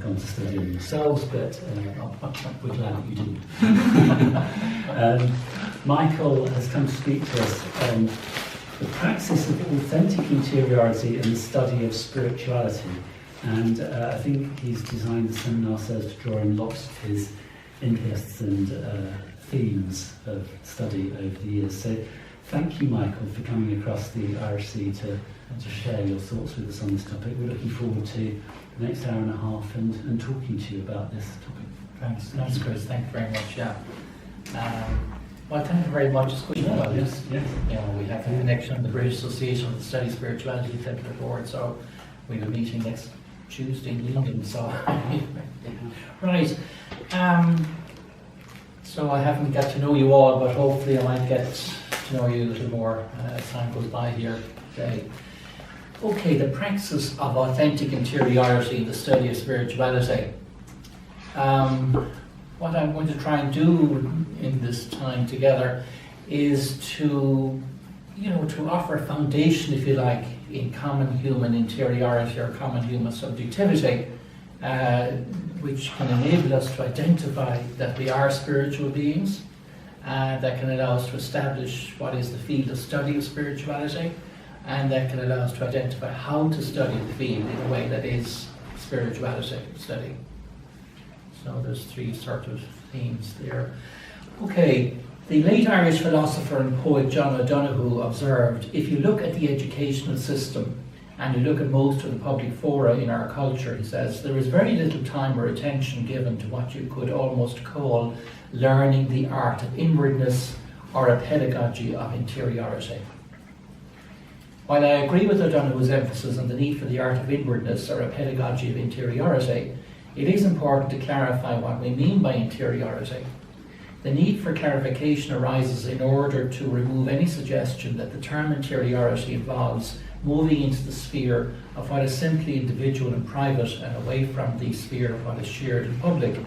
gone to study them yourselves, but we're glad that you didn't. Michael has come to speak to us on the praxis of authentic interiority and the study of spirituality. And I think he's designed the seminar so as to draw in lots of his interests and themes of study over the years. So thank you, Michael, for coming across the Irish Sea to share your thoughts with us on this topic. We're looking forward to the next hour and a half and talking to you about this topic. Thanks, Chris. Thank you very much. Yeah. Well, thank you very much. It's good to know. Yes. You know, we have a connection with the British Association of Study Spirituality Executive Board, so we'll be meeting next Tuesday in London. So, right. So I haven't got to know you all, but hopefully I might get to know you a little more as time goes by here today. Okay, the praxis of authentic interiority, the study of spirituality. What I'm going to try and do in this time together is to offer a foundation, if you like, in common human interiority or common human subjectivity, which can enable us to identify that we are spiritual beings, that can allow us to establish what is the field of study of spirituality, and that can allow us to identify how to study the field in a way that is spirituality study. So there's three sort of themes there. Okay, the late Irish philosopher and poet John O'Donoghue observed, if you look at the educational system and you look at most of the public fora in our culture, he says, there is very little time or attention given to what you could almost call learning the art of inwardness or a pedagogy of interiority. While I agree with O'Donoghue's emphasis on the need for the art of inwardness or a pedagogy of interiority, it is important to clarify what we mean by interiority. The need for clarification arises in order to remove any suggestion that the term interiority involves moving into the sphere of what is simply individual and private and away from the sphere of what is shared in public.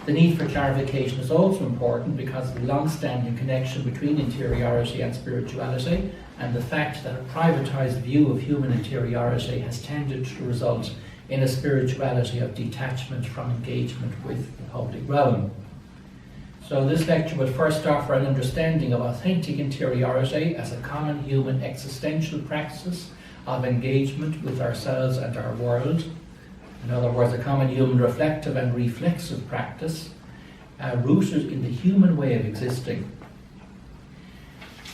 The need for clarification is also important because of the long-standing connection between interiority and spirituality, and the fact that a privatized view of human interiority has tended to result in a spirituality of detachment from engagement with the public realm. So this lecture will first offer an understanding of authentic interiority as a common human existential practice of engagement with ourselves and our world. In other words, a common human reflective and reflexive practice rooted in the human way of existing.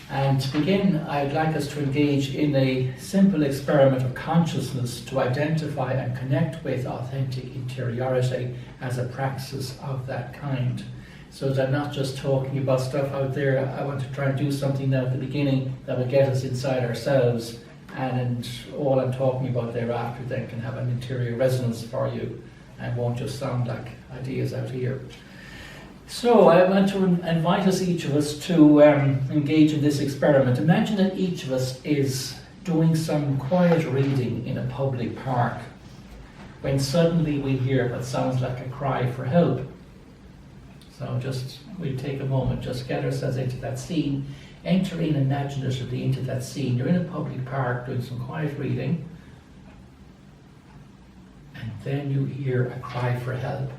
And to begin, I'd like us to engage in a simple experiment of consciousness to identify and connect with authentic interiority as a praxis of that kind. So that I'm not just talking about stuff out there, I want to try and do something now at the beginning that will get us inside ourselves, and all I'm talking about thereafter then can have an interior resonance for you and won't just sound like ideas out here. So I want to invite each of us to engage in this experiment. Imagine that each of us is doing some quiet reading in a public park when suddenly we hear what sounds like a cry for help. So we'll take a moment, just get ourselves into that scene, enter in imaginatively into that scene. You're in a public park doing some quiet reading, and then you hear a cry for help.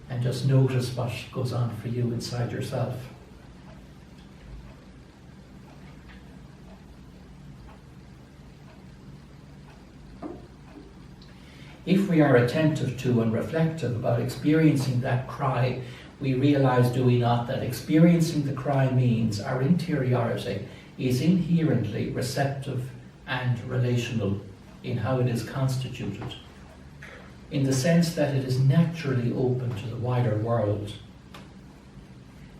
And just notice what goes on for you inside yourself. If we are attentive to and reflective about experiencing that cry, we realize, do we not, that experiencing the cry means our interiority is inherently receptive and relational in how it is constituted, in the sense that it is naturally open to the wider world.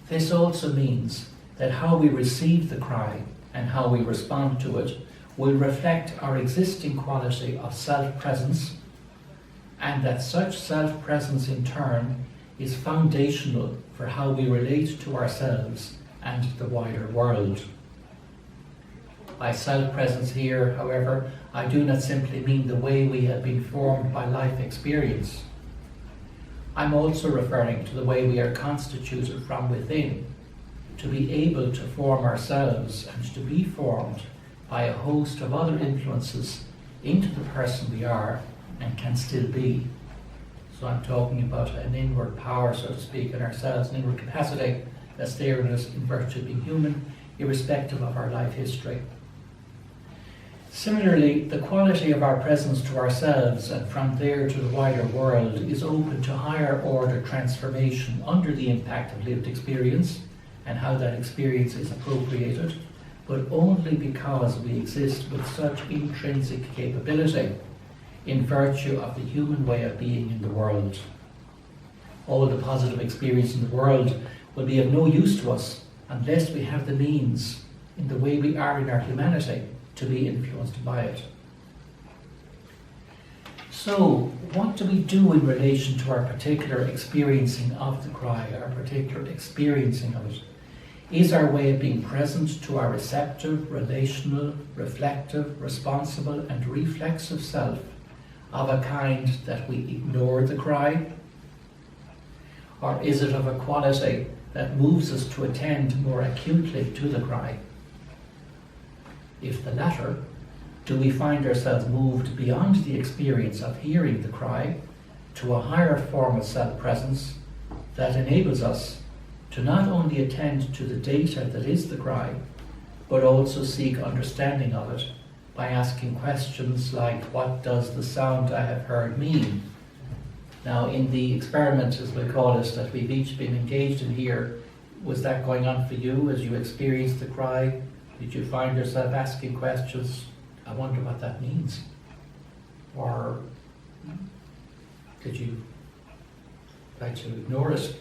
This also means that how we receive the cry and how we respond to it will reflect our existing quality of self-presence, and that such self-presence in turn is foundational for how we relate to ourselves and the wider world. By self-presence here, however, I do not simply mean the way we have been formed by life experience. I'm also referring to the way we are constituted from within, to be able to form ourselves and to be formed by a host of other influences into the person we are and can still be. So I'm talking about an inward power, so to speak, in ourselves, an inward capacity that's there in us in virtue of being human, irrespective of our life history. Similarly, the quality of our presence to ourselves and from there to the wider world is open to higher order transformation under the impact of lived experience and how that experience is appropriated, but only because we exist with such intrinsic capability in virtue of the human way of being in the world. All the positive experience in the world will be of no use to us unless we have the means, in the way we are in our humanity, to be influenced by it. So, what do we do in relation to our particular experiencing of the cry, our particular experiencing of it? Is our way of being present to our receptive, relational, reflective, responsible, and reflexive self of a kind that we ignore the cry? Or is it of a quality that moves us to attend more acutely to the cry? If the latter, do we find ourselves moved beyond the experience of hearing the cry to a higher form of self-presence that enables us to not only attend to the data that is the cry, but also seek understanding of it by asking questions like, what does the sound I have heard mean? Now, in the experiment, as we call it, that we've each been engaged in here, was that going on for you as you experienced the cry? Did you find yourself asking questions, I wonder what that means? Or did you try to ignore it?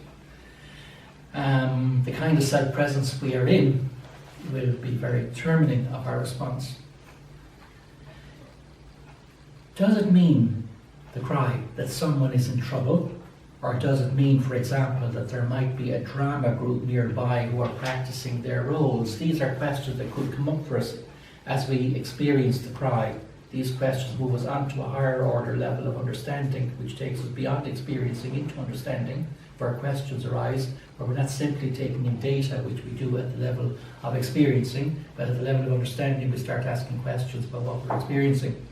The kind of self-presence we are in will be very determining of our response. Does it mean, the cry, that someone is in trouble? Or does it mean, for example, that there might be a drama group nearby who are practicing their roles? These are questions that could come up for us as we experience the cry. These questions move us on to a higher order level of understanding, which takes us beyond experiencing into understanding, where questions arise, where we're not simply taking in data, which we do at the level of experiencing, but at the level of understanding we start asking questions about what we're experiencing.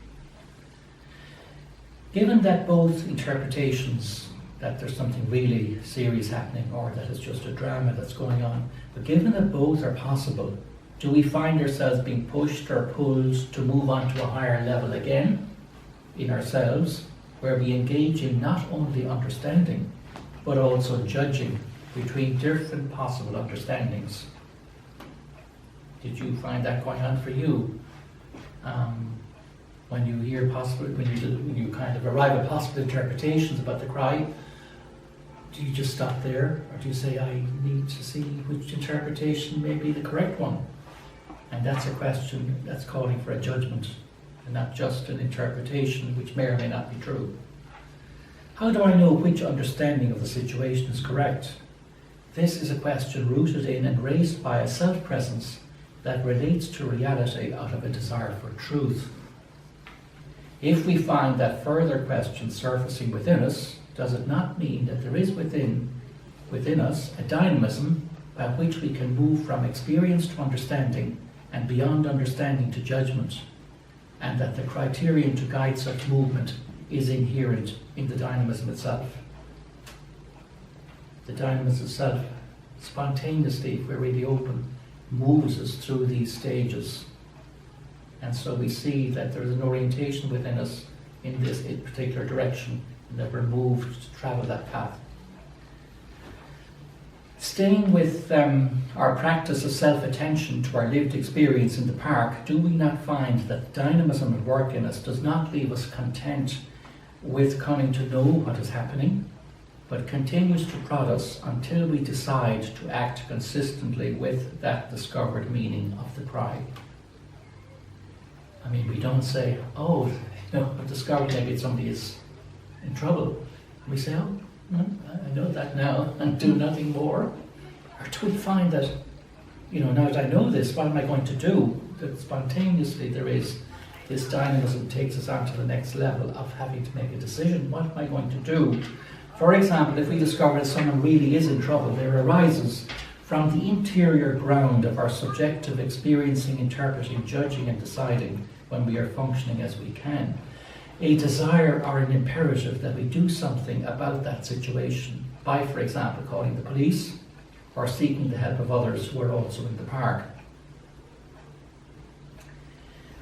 Given that both interpretations, that there's something really serious happening or that it's just a drama that's going on, but given that both are possible, do we find ourselves being pushed or pulled to move on to a higher level again in ourselves, where we engage in not only understanding, but also judging between different possible understandings? Did you find that going on for you? When you hear possible, when you kind of arrive at possible interpretations about the cry, do you just stop there, or do you say, I need to see which interpretation may be the correct one? And that's a question that's calling for a judgment, and not just an interpretation which may or may not be true. How do I know which understanding of the situation is correct? This is a question rooted in and raised by a self-presence that relates to reality out of a desire for truth. If we find that further question surfacing within us, does it not mean that there is within us a dynamism by which we can move from experience to understanding and beyond understanding to judgment, and that the criterion to guide such movement is inherent in the dynamism itself? The dynamism itself, spontaneously, if we're really open, moves us through these stages. And so we see that there is an orientation within us in this particular direction, and that we're moved to travel that path. Staying with our practice of self-attention to our lived experience in the park, do we not find that dynamism at work in us does not leave us content with coming to know what is happening, but continues to prod us until we decide to act consistently with that discovered meaning of the cry? I mean, we don't say, oh, I've discovered maybe somebody is in trouble. And we say, oh, I know that now, and do nothing more. Or do we find that, now that I know this, what am I going to do? That spontaneously there is this dynamism takes us on to the next level of having to make a decision. What am I going to do? For example, if we discover that someone really is in trouble, there arises from the interior ground of our subjective experiencing, interpreting, judging and deciding when we are functioning as we can. A desire or an imperative that we do something about that situation by, for example, calling the police or seeking the help of others who are also in the park.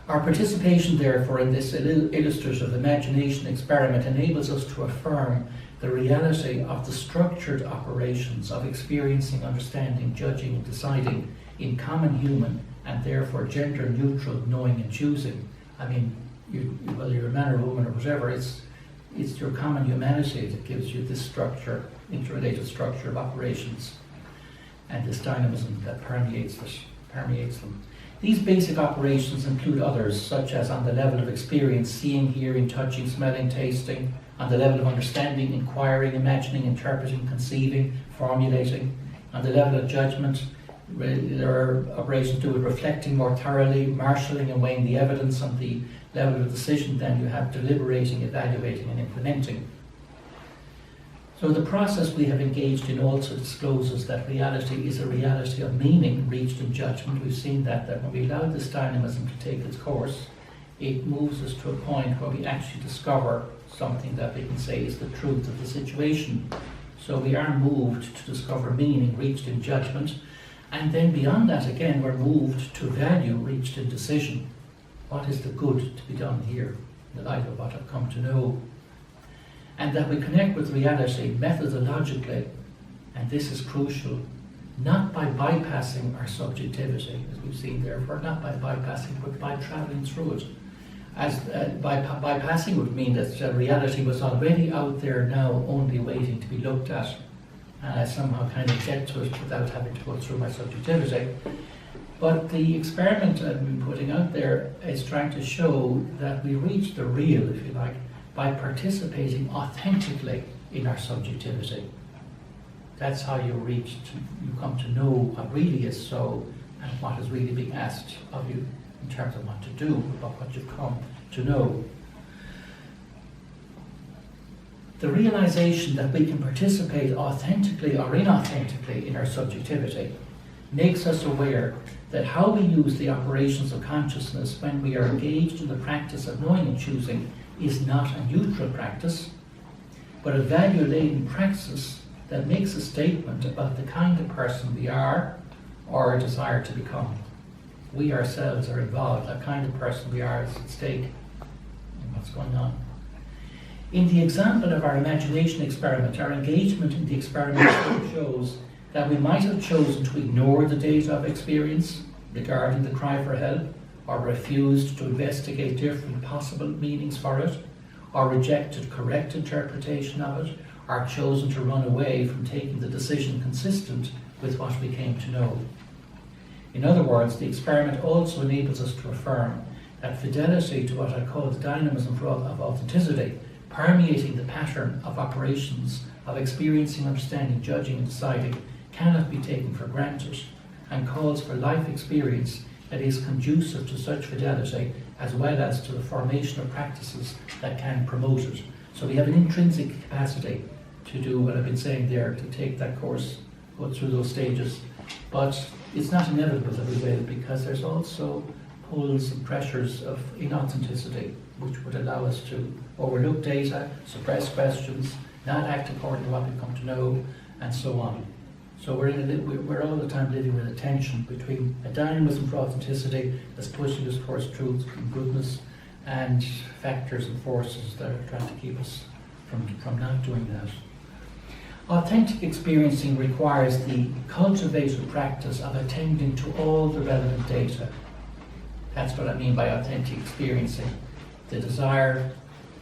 Our participation, therefore, in this illustrative imagination experiment enables us to affirm the reality of the structured operations of experiencing, understanding, judging, and deciding in common human and therefore gender-neutral knowing and choosing. I mean, whether you're a man or a woman or whatever, it's your common humanity that gives you this structure, interrelated structure of operations, and this dynamism that permeates them. These basic operations include others, such as on the level of experience, seeing, hearing, touching, smelling, tasting, on the level of understanding, inquiring, imagining, interpreting, conceiving, formulating, on the level of judgment. There are operations to do with reflecting more thoroughly, marshalling and weighing the evidence. On the level of decision, then you have deliberating, evaluating, and implementing. So the process we have engaged in also discloses that reality is a reality of meaning reached in judgment. We've seen that when we allow this dynamism to take its course, it moves us to a point where we actually discover something that we can say is the truth of the situation. So we are moved to discover meaning reached in judgment, and then beyond that again we're moved to value reached in decision. What is the good to be done here in the light of what I've come to know? And that we connect with reality methodologically, and this is crucial, not by bypassing our subjectivity, as we've seen therefore, not by bypassing, but by travelling through it. As bypassing would mean that reality was already out there now, only waiting to be looked at, and I somehow kind of get to it without having to go through my subjectivity. But the experiment I've been putting out there is trying to show that we reach the real, if you like, by participating authentically in our subjectivity. That's how you come to know what really is so and what is really being asked of you in terms of what to do, about what you've come to know. The realization that we can participate authentically or inauthentically in our subjectivity makes us aware that how we use the operations of consciousness when we are engaged in the practice of knowing and choosing is not a neutral practice, but a value-laden praxis that makes a statement about the kind of person we are or desire to become. We ourselves are involved, the kind of person we are is at stake in what's going on. In the example of our imagination experiment, our engagement in the experiment shows that we might have chosen to ignore the data of experience regarding the cry for help, or refused to investigate different possible meanings for it, or rejected correct interpretation of it, or chosen to run away from taking the decision consistent with what we came to know. In other words, the experiment also enables us to affirm that fidelity to what I call the dynamism of authenticity, permeating the pattern of operations of experiencing, understanding, judging, and deciding, cannot be taken for granted, and calls for life experience that is conducive to such fidelity, as well as to the formation of practices that can promote it. So we have an intrinsic capacity to do what I've been saying there, to take that course, go through those stages. But it's not inevitable that we will, because there's also pulls and pressures of inauthenticity, which would allow us to overlook data, suppress questions, not act according to what we've come to know, and so on. So we're all the time living with a tension between a dynamism for authenticity that's pushing us towards truth and goodness, and factors and forces that are trying to keep us from not doing that. Authentic experiencing requires the cultivated practice of attending to all the relevant data. That's what I mean by authentic experiencing. The desire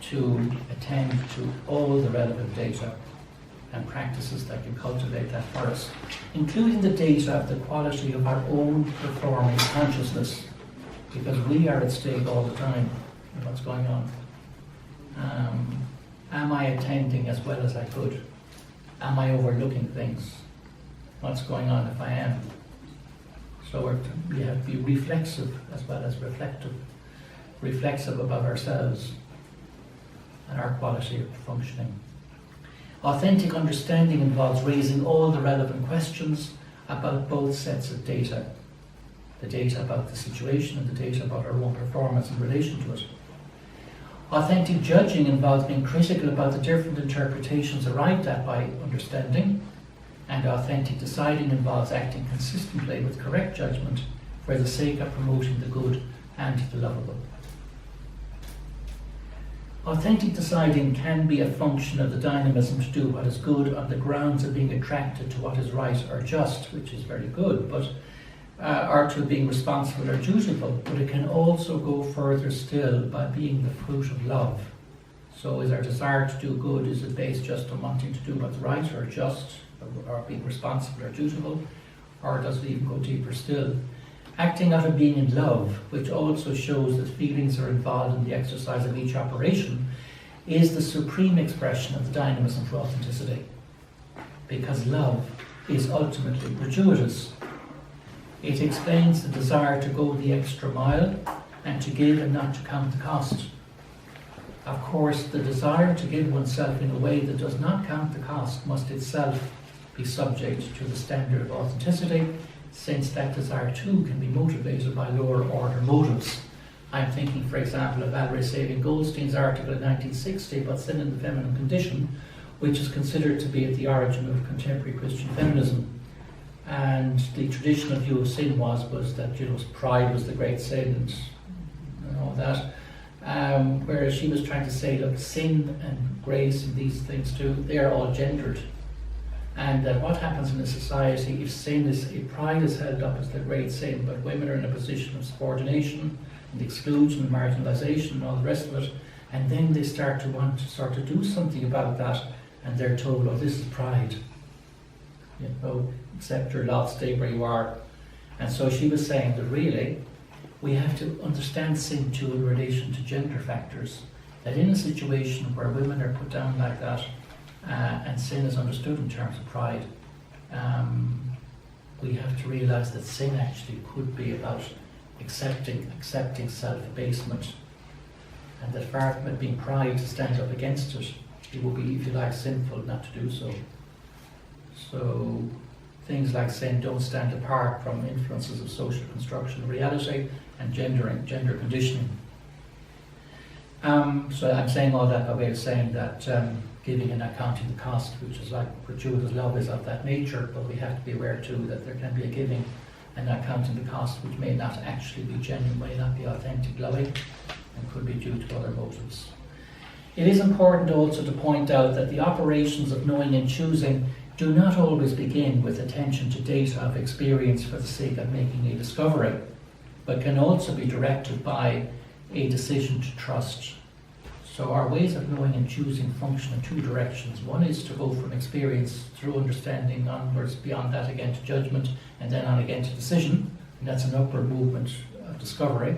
to attend to all the relevant data and practices that can cultivate that for us, including the data of the quality of our own performing consciousness, because we are at stake all the time in what's going on. Am I attending as well as I could? Am I overlooking things? What's going on if I am? So we have to be reflexive as well as reflective. Reflexive about ourselves and our quality of functioning. Authentic understanding involves raising all the relevant questions about both sets of data. the data about the situation and the data about our own performance in relation to it. Authentic judging involves being critical about the different interpretations arrived at by understanding, and authentic deciding involves acting consistently with correct judgment for the sake of promoting the good and the lovable. Authentic deciding can be a function of the dynamism to do what is good on the grounds of being attracted to what is right or just, which is very good, but or to being responsible or dutiful, but it can also go further still by being the fruit of love. So is our desire to do good, is it based just on wanting to do what's right or just, or being responsible or dutiful, or does it even go deeper still? Acting out of being in love, which also shows that feelings are involved in the exercise of each operation, is the supreme expression of the dynamism for authenticity. Because love is ultimately gratuitous. It explains the desire to go the extra mile and to give and not to count the cost. Of course, the desire to give oneself in a way that does not count the cost must itself be subject to the standard of authenticity, since that desire too can be motivated by lower order motives. I'm thinking, for example, of Valerie Saving Goldstein's article in 1960 about sin in the feminine condition, which is considered to be at the origin of contemporary Christian feminism. And the traditional view of sin was that pride was the great sin and all that. Whereas she was trying to say, look, sin and grace and these things too, they are all gendered. And that what happens in a society, if pride is held up as the great sin, but women are in a position of subordination and exclusion and marginalisation and all the rest of it, and then they start to want to sort of do something about that, and they're told, oh, this is pride. Accept your lot, stay where you are. And so she was saying that really, we have to understand sin too in relation to gender factors. That in a situation where women are put down like that, and sin is understood in terms of pride, we have to realise that sin actually could be about accepting self-abasement, and that far from it being pride to stand up against it, it would be, if you like, sinful not to do so. So things like sin don't stand apart from influences of social construction of reality and gender conditioning. So I'm saying all that by way of saying that giving and not counting the cost, which is like gratuitous love, is of that nature, but we have to be aware too that there can be a giving and not counting the cost, which may not actually be genuine, may not be authentic loving, and could be due to other motives. It is important also to point out that the operations of knowing and choosing do not always begin with attention to data of experience for the sake of making a discovery, but can also be directed by a decision to trust. So our ways of knowing and choosing function in two directions. One is to go from experience through understanding onwards, beyond that again to judgment, and then on again to decision. And that's an upward movement of discovery,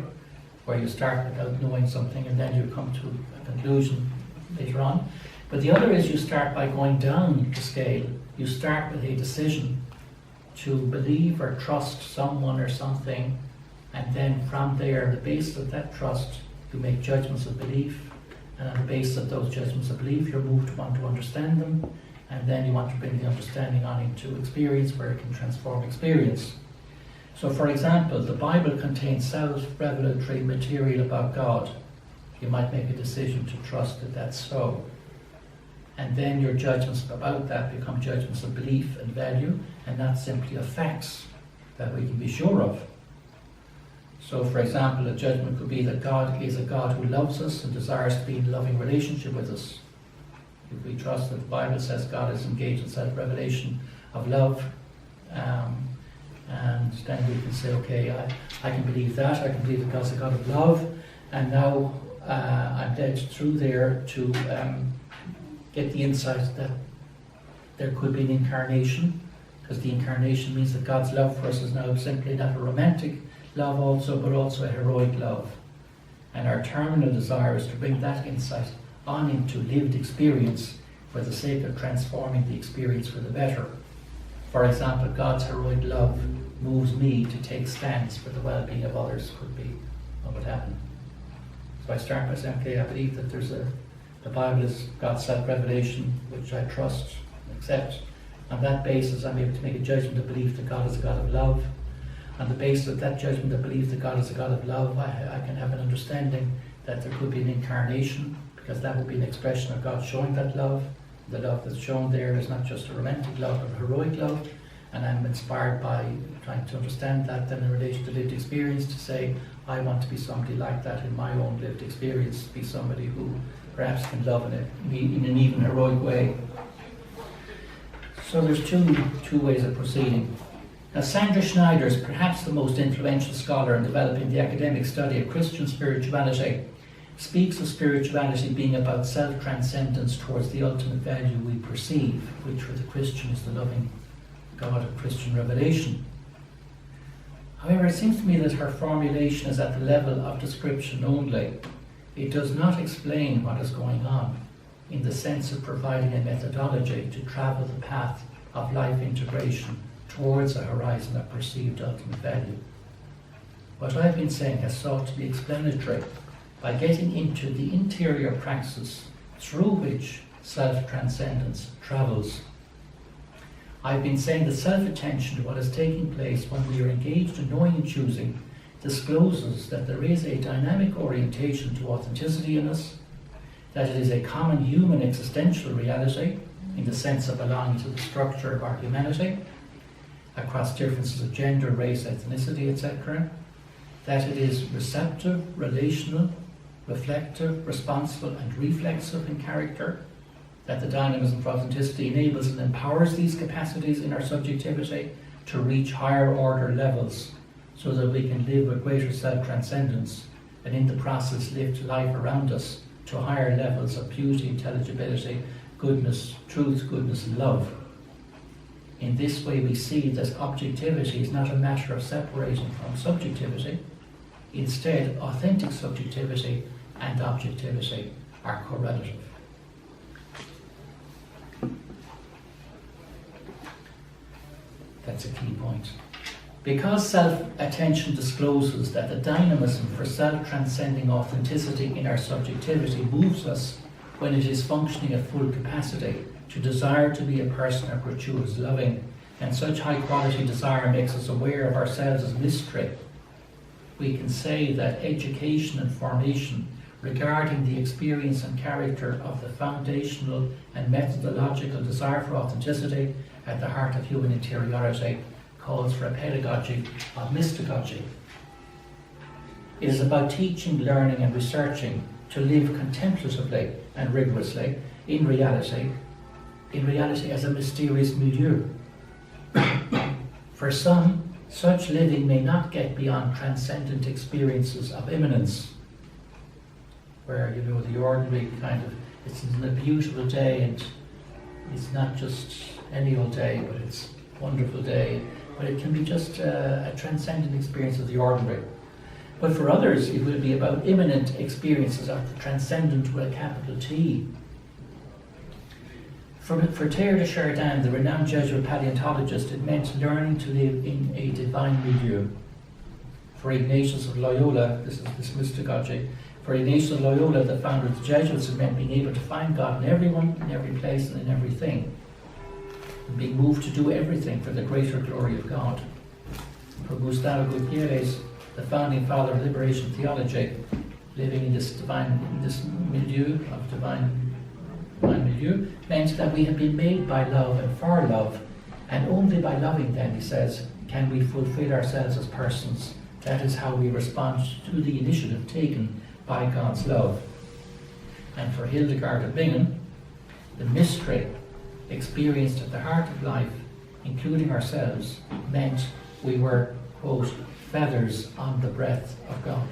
where you start without knowing something and then you come to a conclusion later on. But the other is you start by going down the scale. You start with a decision to believe or trust someone or something, and then from there, on the basis of that trust, you make judgments of belief. And on the basis of those judgments of belief, you're moved to want to understand them, and then you want to bring the understanding on into experience where it can transform experience. So for example, the Bible contains self-revelatory material about God. You might make a decision to trust that that's so. And then your judgments about that become judgments of belief and value, and not simply of facts that we can be sure of. So, for example, a judgment could be that God is a God who loves us and desires to be in a loving relationship with us. If we trust that the Bible says God is engaged in self-revelation of love, and then we can say, okay, I can believe that, I can believe that God's a God of love, and now I'm led through there to get the insight that there could be an incarnation, because the incarnation means that God's love for us is now simply not a romantic love also, but also a heroic love. And our terminal desire is to bring that insight on into lived experience for the sake of transforming the experience for the better. For example, God's heroic love moves me to take stands for the well-being of others, could be what would happen. So I start by saying, okay, I believe that the Bible is God's self-revelation, which I trust and accept. On that basis, I'm able to make a judgment of belief that God is a God of love. On the basis of that judgment, I believe that God is a God of love. I can have an understanding that there could be an incarnation, because that would be an expression of God showing that love. The love that's shown there is not just a romantic love, but a heroic love. And I'm inspired by trying to understand that then in relation to lived experience, to say, I want to be somebody like that in my own lived experience, be somebody who perhaps can love in an even heroic way. So there's two ways of proceeding. Now, Sandra Schneider is perhaps the most influential scholar in developing the academic study of Christian spirituality. Speaks of spirituality being about self-transcendence towards the ultimate value we perceive, which for the Christian is the loving God of Christian revelation. However, it seems to me that her formulation is at the level of description only. It does not explain what is going on in the sense of providing a methodology to travel the path of life integration towards a horizon of perceived ultimate value. What I've been saying has sought to be explanatory by getting into the interior praxis through which self-transcendence travels. I've been saying that self-attention to what is taking place when we are engaged in knowing and choosing discloses that there is a dynamic orientation to authenticity in us, that it is a common human existential reality in the sense of belonging to the structure of our humanity, across differences of gender, race, ethnicity, etc., that it is receptive, relational, reflective, responsible, and reflexive in character, that the dynamism of authenticity enables and empowers these capacities in our subjectivity to reach higher order levels so that we can live with greater self-transcendence and in the process lift life around us to higher levels of beauty, intelligibility, goodness, truth, goodness, and love. In this way we see that objectivity is not a matter of separating from subjectivity. Instead, authentic subjectivity and objectivity are correlative. That's a key point. Because self-attention discloses that the dynamism for self-transcending authenticity in our subjectivity moves us when it is functioning at full capacity to desire to be a person of gratuitous loving, and such high quality desire makes us aware of ourselves as mystery. We can say that education and formation regarding the experience and character of the foundational and methodological desire for authenticity at the heart of human interiority calls for a pedagogy of mystagogy. It is about teaching, learning and researching to live contemplatively and rigorously in reality as a mysterious milieu. For some, such living may not get beyond transcendent experiences of immanence, where, the ordinary kind of, it's a beautiful day and it's not just any old day, but it's a wonderful day, but it can be just a transcendent experience of the ordinary. But for others, it will be about immanent experiences of the transcendent with a capital T. For Teilhard de Chardin, the renowned Jesuit paleontologist, it meant learning to live in a divine milieu. For Ignatius of Loyola, this mystagogy, for Ignatius of Loyola, the founder of the Jesuits, it meant being able to find God in everyone, in every place, and in everything, and being moved to do everything for the greater glory of God. For Gustavo Gutierrez, the founding father of liberation theology, living in this milieu of divine milieu, meant that we have been made by love and for love, and only by loving then, he says, can we fulfill ourselves as persons. That is how we respond to the initiative taken by God's love. And for Hildegard of Bingen, the mystery experienced at the heart of life, including ourselves, meant we were, quote, feathers on the breath of God.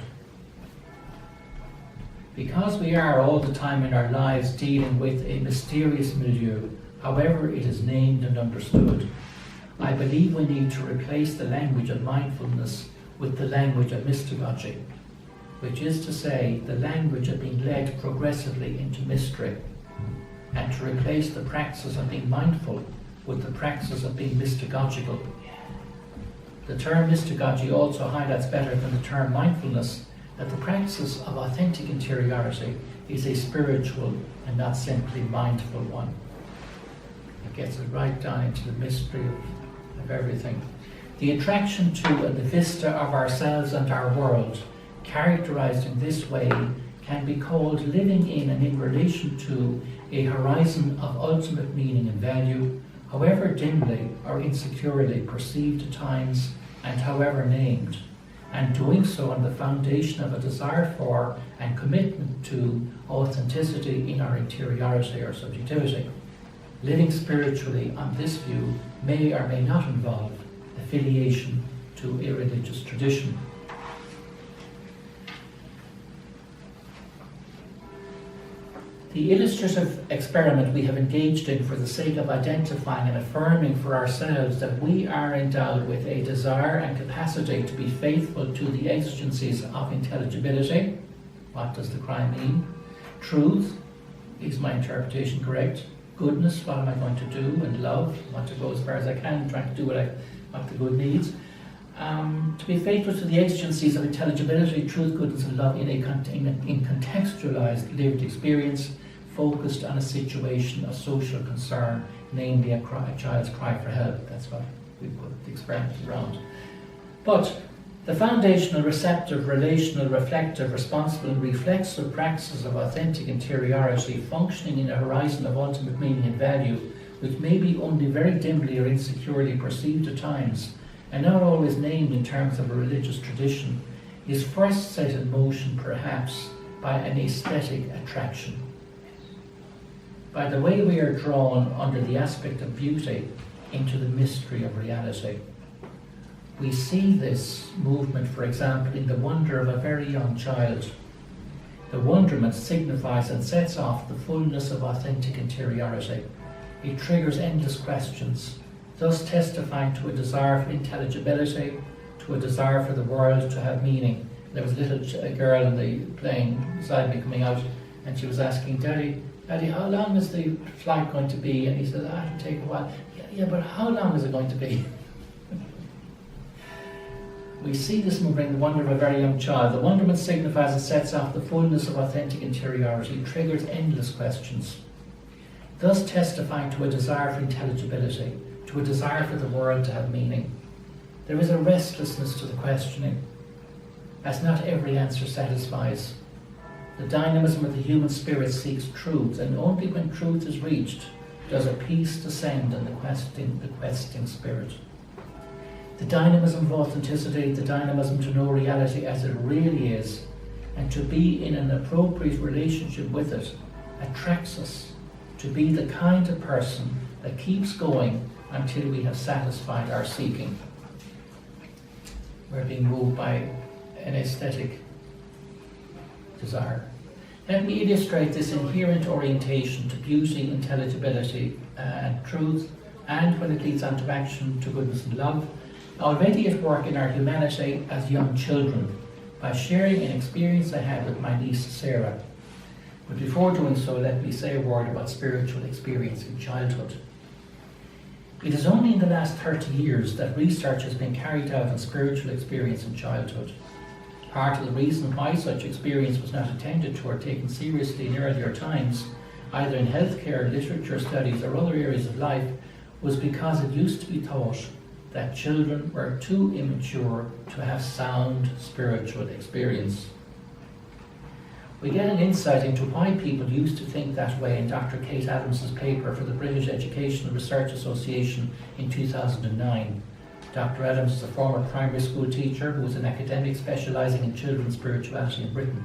Because we are all the time in our lives dealing with a mysterious milieu, however it is named and understood, I believe we need to replace the language of mindfulness with the language of mystagogy, which is to say, the language of being led progressively into mystery, and to replace the practice of being mindful with the practice of being mystagogical. The term mystagogy also highlights better than the term mindfulness that the practice of authentic interiority is a spiritual and not simply mindful one. It gets it right down into the mystery of everything. The attraction to and the vista of ourselves and our world, characterized in this way, can be called living in and in relation to a horizon of ultimate meaning and value, however dimly or insecurely perceived at times and however named, and doing so on the foundation of a desire for and commitment to authenticity in our interiority or subjectivity. Living spiritually on this view may or may not involve affiliation to a religious tradition. The illustrative experiment we have engaged in for the sake of identifying and affirming for ourselves that we are endowed with a desire and capacity to be faithful to the exigencies of intelligibility. What does the crime mean? Truth, is my interpretation correct? Goodness, what am I going to do? And love, I want to go as far as I can, trying to do what the good needs. To be faithful to the exigencies of intelligibility, truth, goodness and love in contextualized lived experience focused on a situation of social concern, namely a child's cry for help. That's what we put the experiment around. But the foundational, receptive, relational, reflective, responsible and reflexive practices of authentic interiority functioning in a horizon of ultimate meaning and value, which may be only very dimly or insecurely perceived at times, and not always named in terms of a religious tradition, is first set in motion perhaps by an aesthetic attraction. By the way we are drawn under the aspect of beauty into the mystery of reality. We see this movement, for example, in the wonder of a very young child. The wonderment signifies and sets off the fullness of authentic interiority. It triggers endless questions, thus testifying to a desire for intelligibility, to a desire for the world to have meaning. There was a little girl in the plane beside me coming out, and she was asking, Daddy, how long is the flight going to be? And he said, it'll take a while. Yeah, but how long is it going to be? We see this movement in the wonder of a very young child. The wonderment signifies and sets off the fullness of authentic interiority, triggers endless questions, thus testifying to a desire for intelligibility, to a desire for the world to have meaning. There is a restlessness to the questioning, as not every answer satisfies. The dynamism of the human spirit seeks truth, and only when truth is reached does a peace descend in the questing spirit. The dynamism of authenticity, the dynamism to know reality as it really is, and to be in an appropriate relationship with it, attracts us to be the kind of person that keeps going until we have satisfied our seeking. We're being moved by an aesthetic desire. Let me illustrate this inherent orientation to beauty, intelligibility, and truth, and when it leads on to action, to goodness and love, already at work in our humanity as young children, by sharing an experience I had with my niece Sarah. But before doing so, let me say a word about spiritual experience in childhood. It is only in the last 30 years that research has been carried out on spiritual experience in childhood. Part of the reason why such experience was not attended to or taken seriously in earlier times, either in healthcare, literature studies or other areas of life, was because it used to be thought that children were too immature to have sound spiritual experience. We get an insight into why people used to think that way in Dr. Kate Adams's paper for the British Educational Research Association in 2009. Dr. Adams is a former primary school teacher who was an academic specialising in children's spirituality in Britain.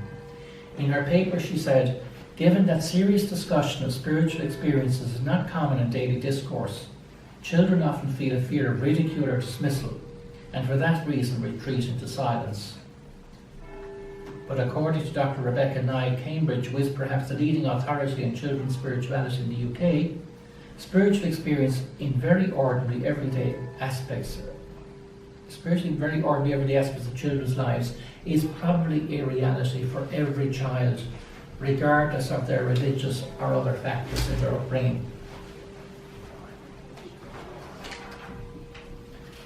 In her paper she said, given that serious discussion of spiritual experiences is not common in daily discourse, children often feel a fear of ridicule or dismissal, and for that reason retreat into silence. But according to Dr. Rebecca Nye, Cambridge, who is perhaps the leading authority on children's spirituality in the UK, spiritual experience in very ordinary everyday aspects of children's lives is probably a reality for every child, regardless of their religious or other factors in their upbringing.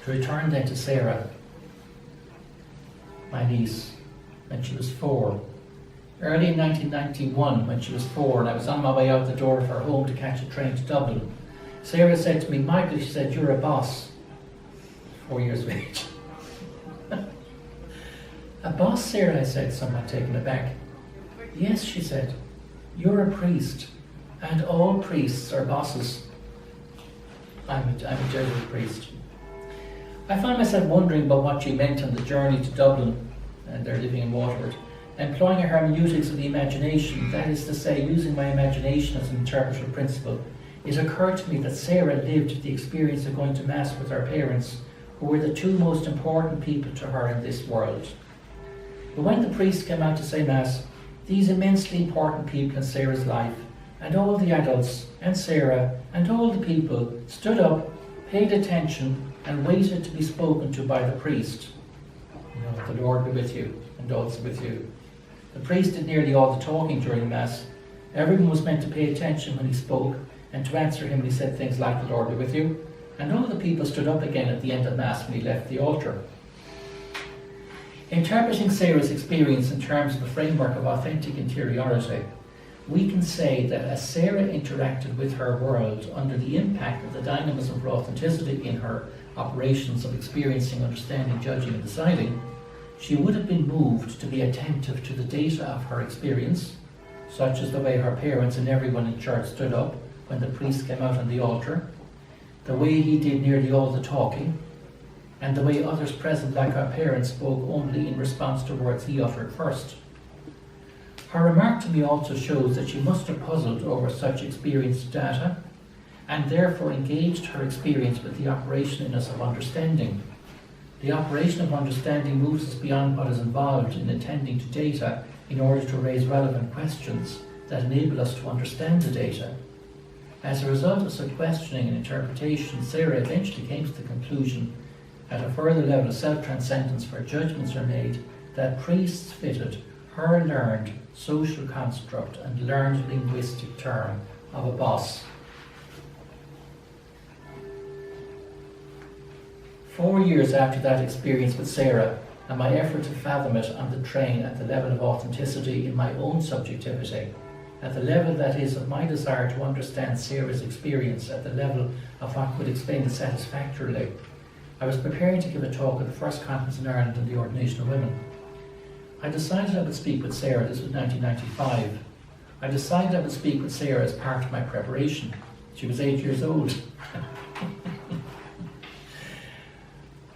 To return then to Sarah, my niece, when she was 4. Early in 1991, when she was 4, and I was on my way out the door of her home to catch a train to Dublin, Sarah said to me, Michael, she said, you're a boss. 4 years of age. A boss, Sarah, I said, somewhat taken aback. Yes, she said, you're a priest, and all priests are bosses. I'm a Jesuit priest. I found myself wondering about what she meant on the journey to Dublin, and they're living in Waterford, employing a hermeneutics of the imagination, that is to say, using my imagination as an interpretive principle. It occurred to me that Sarah lived the experience of going to Mass with her parents, who were the two most important people to her in this world. But when the priest came out to say Mass, these immensely important people in Sarah's life, and all the adults, and Sarah, and all the people stood up, paid attention, and waited to be spoken to by the priest. You know, the Lord be with you, and also with you. The priest did nearly all the talking during Mass. Everyone was meant to pay attention when he spoke, and to answer him he said things like, the Lord be with you, and all the people stood up again at the end of Mass when he left the altar. Interpreting Sarah's experience in terms of a framework of authentic interiority, we can say that as Sarah interacted with her world under the impact of the dynamism for authenticity in her operations of experiencing, understanding, judging and deciding, she would have been moved to be attentive to the data of her experience, such as the way her parents and everyone in church stood up when the priest came out on the altar, the way he did nearly all the talking, and the way others present, like our parents, spoke only in response to words he uttered first. Her remark to me also shows that she must have puzzled over such experienced data, and therefore engaged her experience with the operation in us of understanding. The operation of understanding moves us beyond what is involved in attending to data in order to raise relevant questions that enable us to understand the data. As a result of such questioning and interpretation, Sarah eventually came to the conclusion, at a further level of self-transcendence where judgments are made, that priests fitted her learned social construct and learned linguistic term of a boss. 4 years after that experience with Sarah, and my effort to fathom it on the train at the level of authenticity in my own subjectivity, at the level, that is, of my desire to understand Sarah's experience, at the level of what could explain it satisfactorily, I was preparing to give a talk at the first conference in Ireland on the ordination of women. I decided I would speak with Sarah. This was 1995. I decided I would speak with Sarah as part of my preparation. She was 8 years old.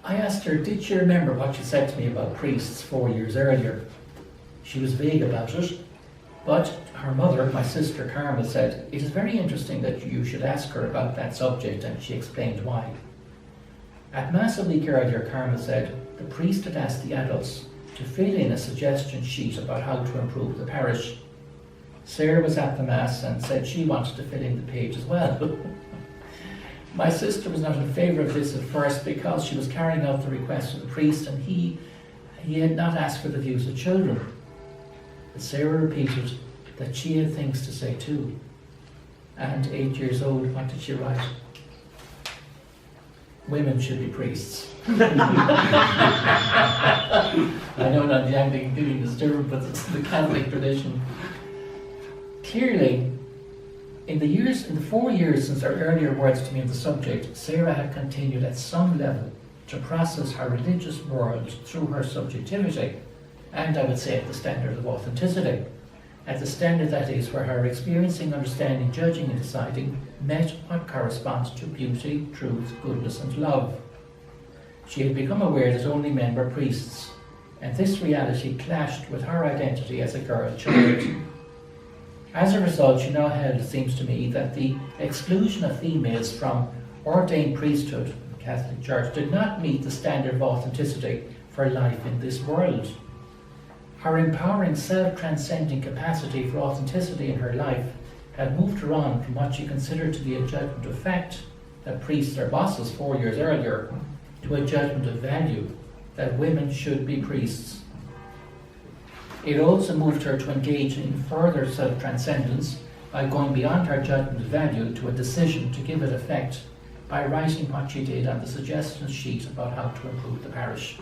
I asked her, did she remember what she said to me about priests 4 years earlier? She was vague about it, but her mother, my sister Carmel, said, it is very interesting that you should ask her about that subject, and she explained why. At Mass a week earlier, Carmel said, the priest had asked the adults to fill in a suggestion sheet about how to improve the parish. Sarah was at the Mass and said she wanted to fill in the page as well. My sister was not in favour of this at first because she was carrying out the request of the priest, and he had not asked for the views of children. But Sarah repeated that she had things to say too. And 8 years old, what did she write? Women should be priests. I know not the Anglican doing this Durham, but it's the Catholic tradition. Clearly, in the 4 years since her earlier words to me on the subject, Sarah had continued at some level to process her religious world through her subjectivity, and I would say at the standard of authenticity, at the standard, that is, where her experiencing, understanding, judging and deciding met what corresponds to beauty, truth, goodness and love. She had become aware that only men were priests, and this reality clashed with her identity as a girl child. As a result, she now held, it seems to me, that the exclusion of females from ordained priesthood in the Catholic Church did not meet the standard of authenticity for life in this world. Her empowering, self-transcending capacity for authenticity in her life had moved her on from what she considered to be a judgment of fact, that priests are bosses 4 years earlier, to a judgment of value, that women should be priests. It also moved her to engage in further self-transcendence by going beyond her judgment of value to a decision to give it effect by writing what she did on the suggestion sheet about how to improve the parish.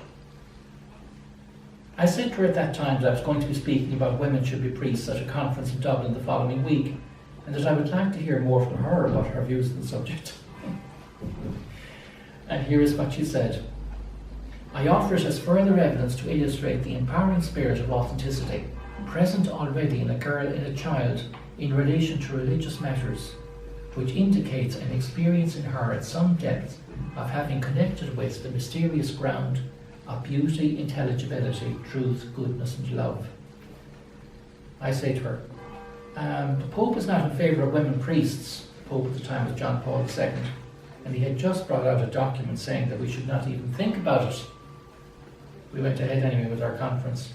I said to her at that time that I was going to be speaking about women should be priests at a conference in Dublin the following week, and that I would like to hear more from her about her views on the subject. And here is what she said. I offer it as further evidence to illustrate the empowering spirit of authenticity present already in a girl and a child in relation to religious matters, which indicates an experience in her at some depth of having connected with the mysterious ground of beauty, intelligibility, truth, goodness and love. I say to her, the Pope is not in favour of women priests. The Pope at the time was John Paul II, and he had just brought out a document saying that we should not even think about it. We went ahead anyway with our conference.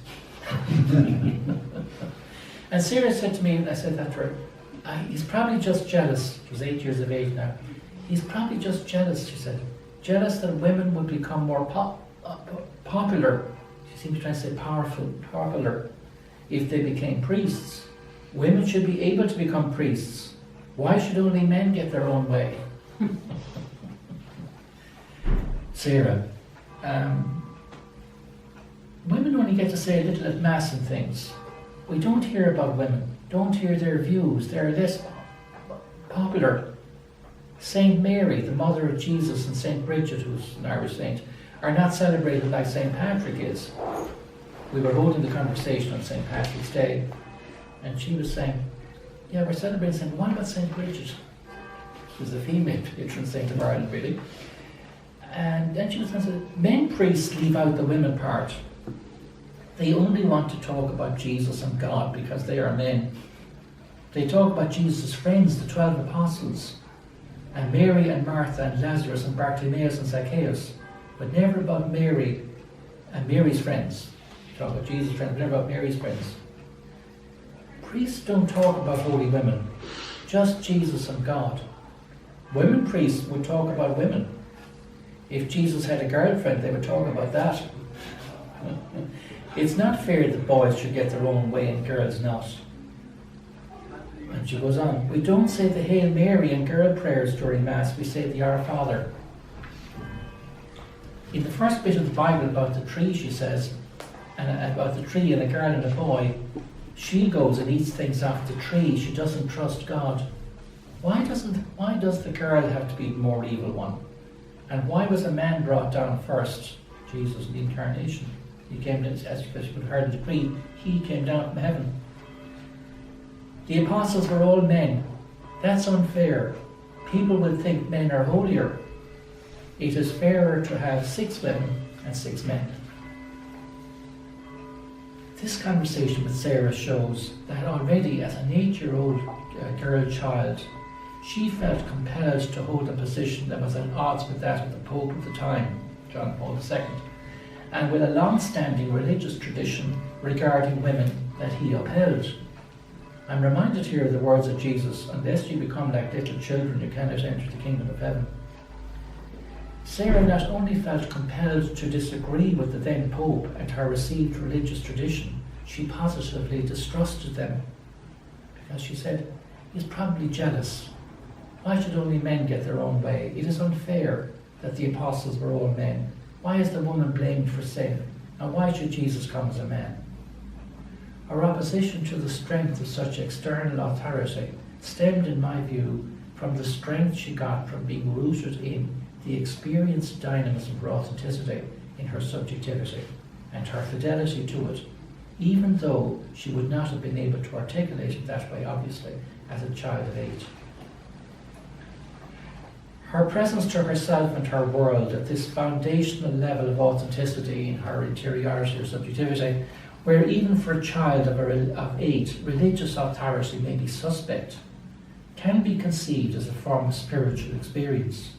And Sarah said to me, and I said that to her, he's probably just jealous. She was 8 years of age now. He's probably just jealous, she said. Jealous that women would become more popular. She seemed to try to say popular, if they became priests. Women should be able to become priests. Why should only men get their own way? Sarah, women only get to say a little at Mass and things. We don't hear about women, don't hear their views. They're less popular. Saint Mary, the mother of Jesus, and Saint Bridget, who's an Irish saint, are not celebrated like Saint Patrick is. We were holding the conversation on Saint Patrick's Day, and she was saying, yeah, we're celebrating Saint, what about Saint Bridget? She was the female patron saint of Ireland, really. And then she was saying, men priests leave out the women part. They only want to talk about Jesus and God because they are men. They talk about Jesus' friends, the 12 apostles, and Mary and Martha and Lazarus and Bartimaeus and Zacchaeus, but never about Mary and Mary's friends. They talk about Jesus' friends, but never about Mary's friends. Priests don't talk about holy women, just Jesus and God. Women priests would talk about women. If Jesus had a girlfriend, they would talk about that. It's not fair that boys should get their own way and girls not. And she goes on, we don't say the Hail Mary and girl prayers during Mass, we say the Our Father. In the first bit of the Bible about the tree, she says, and about the tree and a girl and a boy, she goes and eats things off the tree. She doesn't trust God. Why does the girl have to be the more evil one? And why was a man brought down first? Jesus, the incarnation. He came, as you would have heard in the creed, he came down from heaven. The apostles were all men. That's unfair. People will think men are holier. It is fairer to have 6 women and 6 men. This conversation with Sarah shows that already as an 8-year-old girl child, she felt compelled to hold a position that was at odds with that of the Pope of the time, John Paul II, and with a long-standing religious tradition regarding women that he upheld. I'm reminded here of the words of Jesus, unless you become like little children, you cannot enter the kingdom of heaven. Sarah not only felt compelled to disagree with the then Pope and her received religious tradition, she positively distrusted them. Because she said, he's probably jealous. Why should only men get their own way? It is unfair that the apostles were all men. Why is the woman blamed for sin? And why should Jesus come as a man? Her opposition to the strength of such external authority stemmed, in my view, from the strength she got from being rooted in the experienced dynamism of authenticity in her subjectivity and her fidelity to it, even though she would not have been able to articulate it that way, obviously, as a child of 8. Her presence to herself and her world at this foundational level of authenticity in her interiority or subjectivity, where even for a child of 8, religious authority may be suspect, can be conceived as a form of spiritual experience,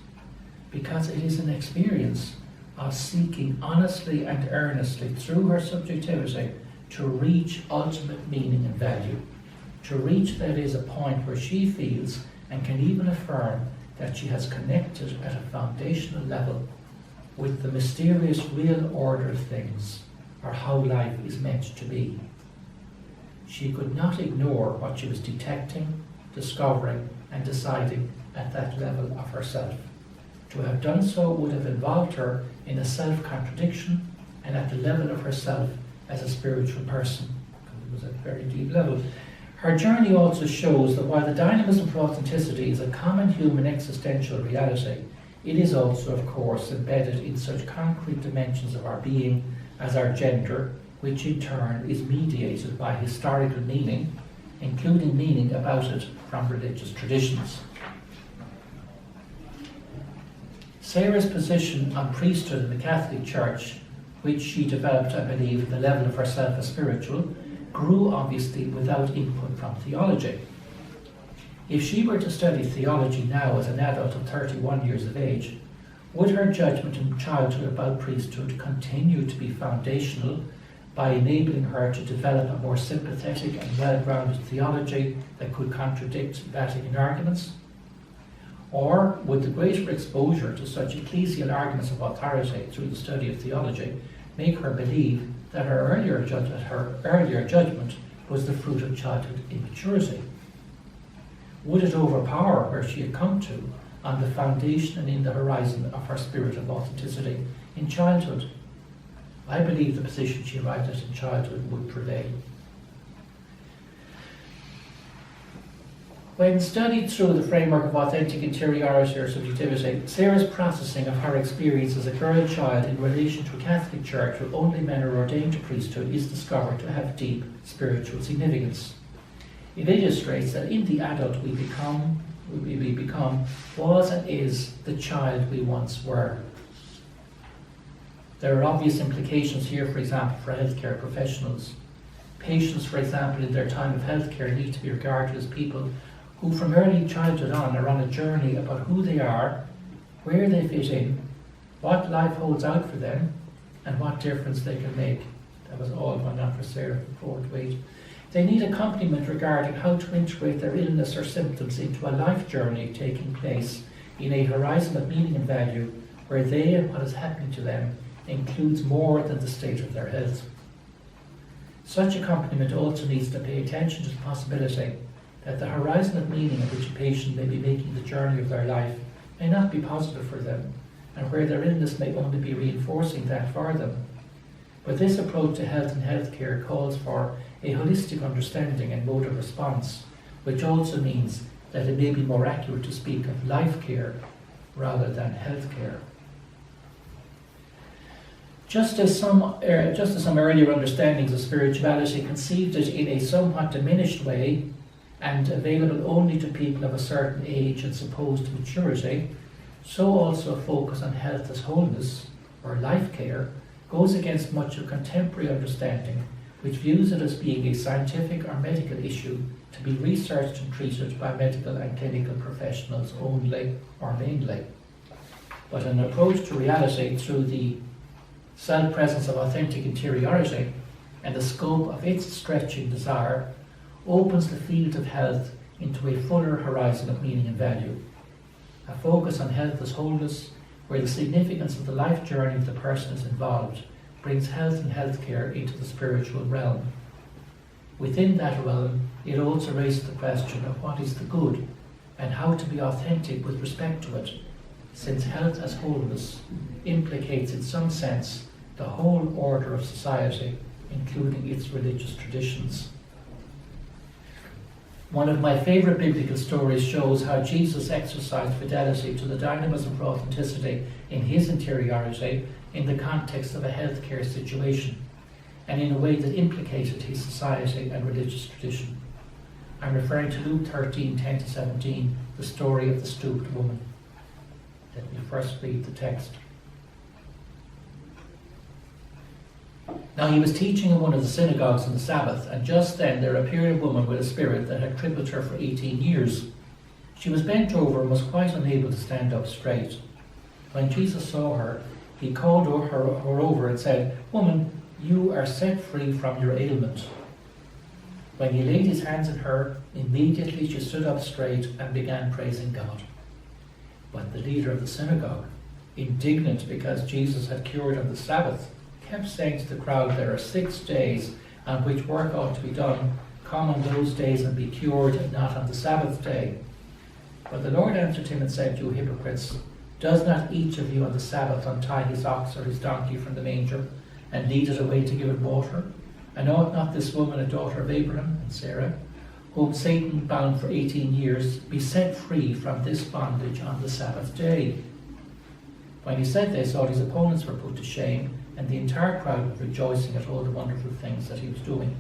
because it is an experience of seeking honestly and earnestly through her subjectivity to reach ultimate meaning and value, to reach, that is, a point where she feels and can even affirm that she has connected at a foundational level with the mysterious real order of things, or how life is meant to be. She could not ignore what she was detecting, discovering, and deciding at that level of herself. To have done so would have involved her in a self-contradiction and at the level of herself as a spiritual person. It was at a very deep level. Her journey also shows that while the dynamism for authenticity is a common human existential reality, it is also, of course, embedded in such concrete dimensions of our being as our gender, which in turn is mediated by historical meaning, including meaning about it from religious traditions. Sarah's position on priesthood in the Catholic Church, which she developed, I believe, at the level of herself as spiritual, grew obviously without input from theology. If she were to study theology now as an adult of 31 years of age, would her judgment in childhood about priesthood continue to be foundational by enabling her to develop a more sympathetic and well-grounded theology that could contradict Vatican arguments? Or would the greater exposure to such ecclesial arguments of authority through the study of theology make her believe that her earlier judgment was the fruit of childhood immaturity? Would it overpower where she had come to on the foundation and in the horizon of her spirit of authenticity in childhood? I believe the position she arrived at in childhood would prevail. When studied through the framework of authentic interiority or subjectivity, Sarah's processing of her experience as a girl child in relation to a Catholic Church where only men are ordained to priesthood is discovered to have deep spiritual significance. It illustrates that in the adult we become was and is the child we once were. There are obvious implications here, for example, for healthcare professionals. Patients, for example, in their time of healthcare need to be regarded as people who from early childhood on are on a journey about who they are, where they fit in, what life holds out for them, and what difference they can make. That was all going on for Sarah from 4 to 8. They need accompaniment regarding how to integrate their illness or symptoms into a life journey taking place in a horizon of meaning and value where they and what is happening to them includes more than the state of their health. Such accompaniment also needs to pay attention to the possibility that the horizon of meaning at which a patient may be making the journey of their life may not be positive for them, and where their illness may only be reinforcing that for them. But this approach to health and healthcare calls for a holistic understanding and mode of response, which also means that it may be more accurate to speak of life care rather than health care. Just as some earlier understandings of spirituality conceived it in a somewhat diminished way and available only to people of a certain age and supposed maturity, so also a focus on health as wholeness, or life care, goes against much of contemporary understanding, which views it as being a scientific or medical issue to be researched and treated by medical and clinical professionals only or mainly. But an approach to reality through the self-presence of authentic interiority and the scope of its stretching desire opens the field of health into a fuller horizon of meaning and value. A focus on health as wholeness, where the significance of the life journey of the person is involved, brings health and healthcare into the spiritual realm. Within that realm, it also raises the question of what is the good and how to be authentic with respect to it, since health as wholeness implicates in some sense the whole order of society, including its religious traditions. One of my favourite biblical stories shows how Jesus exercised fidelity to the dynamism for authenticity in his interiority in the context of a healthcare situation, and in a way that implicated his society and religious tradition. I'm referring to Luke 13:10-17, the story of the stooped woman. Let me first read the text. Now he was teaching in one of the synagogues on the Sabbath, and just then there appeared a woman with a spirit that had crippled her for 18 years. She was bent over and was quite unable to stand up straight. When Jesus saw her, he called her over and said, "Woman, you are set free from your ailment." When he laid his hands on her, immediately she stood up straight and began praising God. But the leader of the synagogue, indignant because Jesus had cured on the Sabbath, kept saying to the crowd, "There are 6 days on which work ought to be done. Come on those days and be cured, and not on the Sabbath day." But the Lord answered him and said, "You hypocrites, does not each of you on the Sabbath untie his ox or his donkey from the manger and lead it away to give it water? And ought not this woman, a daughter of Abraham and Sarah, whom Satan bound for 18 years, be set free from this bondage on the Sabbath day?" When he said this, all his opponents were put to shame, and the entire crowd was rejoicing at all the wonderful things that he was doing.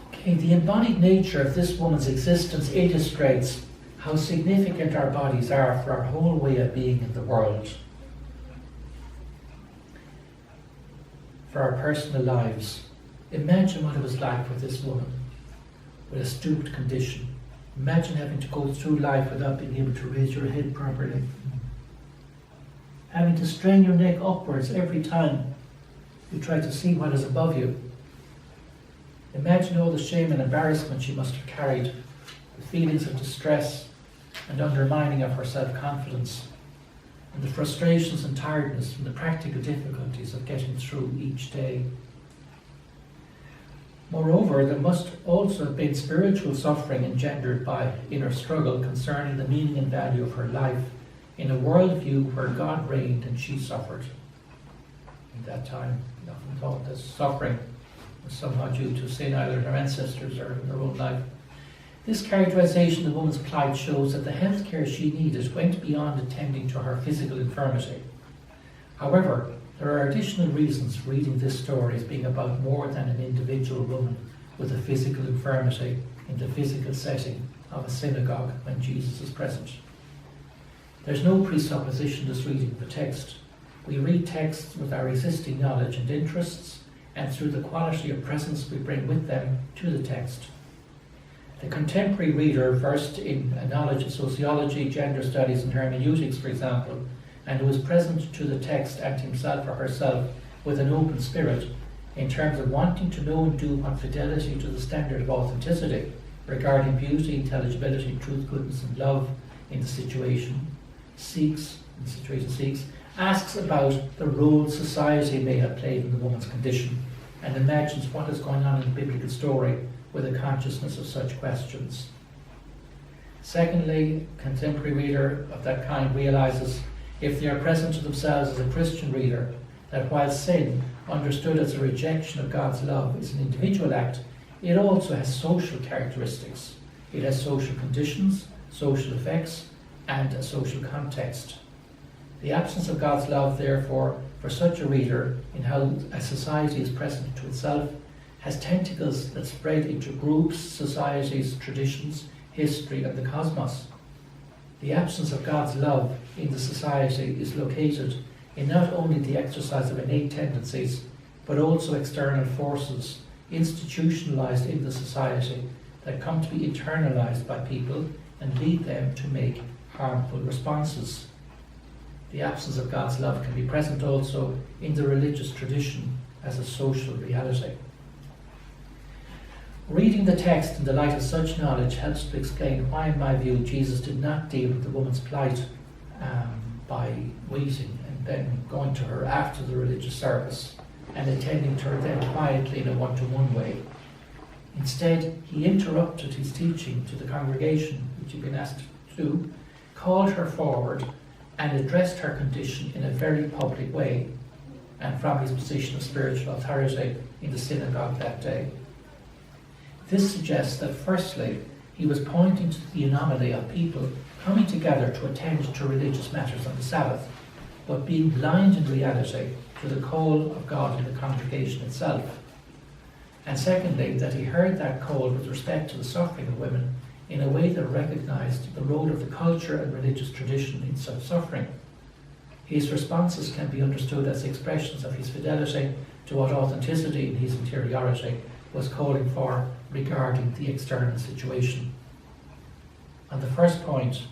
Okay, the embodied nature of this woman's existence illustrates how significant our bodies are for our whole way of being in the world, for our personal lives. Imagine what it was like for this woman with a stooped condition. Imagine having to go through life without being able to raise your head properly. Having to strain your neck upwards every time you try to see what is above you. Imagine all the shame and embarrassment she must have carried, the feelings of distress and undermining of her self-confidence, and the frustrations and tiredness from the practical difficulties of getting through each day. Moreover, there must also have been spiritual suffering engendered by inner struggle concerning the meaning and value of her life in a worldview where God reigned and she suffered. At that time, we often thought that suffering was somehow due to sin, either in her ancestors or in their own life. This characterization of the woman's plight shows that the health care she needed went beyond attending to her physical infirmity. However, there are additional reasons for reading this story as being about more than an individual woman with a physical infirmity in the physical setting of a synagogue when Jesus is present. There's no presupposition to reading the text. We read texts with our existing knowledge and interests, and through the quality of presence we bring with them to the text. The contemporary reader, versed in a knowledge of sociology, gender studies and hermeneutics, for example, and who is present to the text and himself or herself with an open spirit in terms of wanting to know and do what fidelity to the standard of authenticity regarding beauty, intelligibility, truth, goodness and love in the situation seeks, asks about the role society may have played in the woman's condition and imagines what is going on in the biblical story with a consciousness of such questions. Secondly, a contemporary reader of that kind realizes, if they are present to themselves as a Christian reader, that while sin, understood as a rejection of God's love, is an individual act, it also has social characteristics. It has social conditions, social effects, and a social context. The absence of God's love, therefore, for such a reader, in how a society is present to itself, has tentacles that spread into groups, societies, traditions, history, and the cosmos. The absence of God's love in the society is located in not only the exercise of innate tendencies, but also external forces institutionalized in the society that come to be internalized by people and lead them to make harmful responses. The absence of God's love can be present also in the religious tradition as a social reality. Reading the text in the light of such knowledge helps to explain why, in my view, Jesus did not deal with the woman's plight by waiting and then going to her after the religious service and attending to her then quietly in a one-to-one way. Instead, he interrupted his teaching to the congregation, which he'd been asked to do, called her forward and addressed her condition in a very public way and from his position of spiritual authority in the synagogue that day. This suggests that firstly, he was pointing to the anomaly of people coming together to attend to religious matters on the Sabbath, but being blind in reality to the call of God in the congregation itself. And secondly, that he heard that call with respect to the suffering of women in a way that recognized the role of the culture and religious tradition in such suffering. His responses can be understood as expressions of his fidelity to what authenticity in his interiority was calling for regarding the external situation. On the first point,